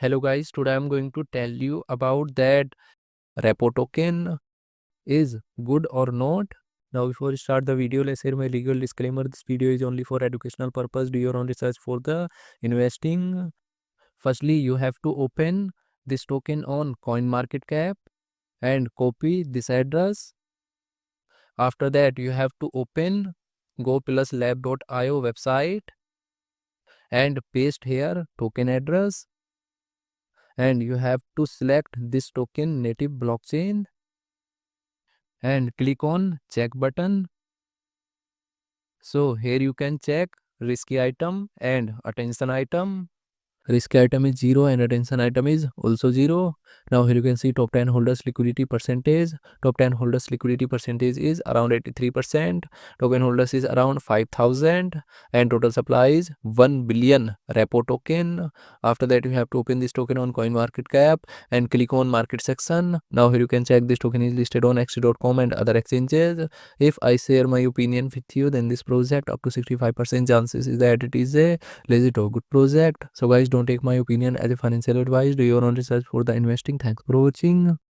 Hello guys, today I'm going to tell you about that Reppo token is good or not. Now before we start the video, let's hear my legal disclaimer. This video is only for educational purpose. Do your own research for the investing. Firstly, you have to open this token on CoinMarketCap and copy this address. After that, you have to open GoPlusLab.io website and paste here token address. And you have to select this token native blockchain and click on check button. So here you can check risky item and attention item. Risky item is 0 and attention item is also 0. Now here you can see top 10 holders liquidity percentage. Top 10 holders liquidity percentage is around 83%. Token holders is around 5000 and total supply is 1 billion Reppo token. After that you have to open this token on CoinMarketCap and click on market section. Now here you can check this token is listed on xt.com and other exchanges. If I share my opinion with you, then this project up to 65% chances is that it is a legit or good project. So guys, don't take my opinion as a financial advice. Do your own research for the investing. Thanks for watching.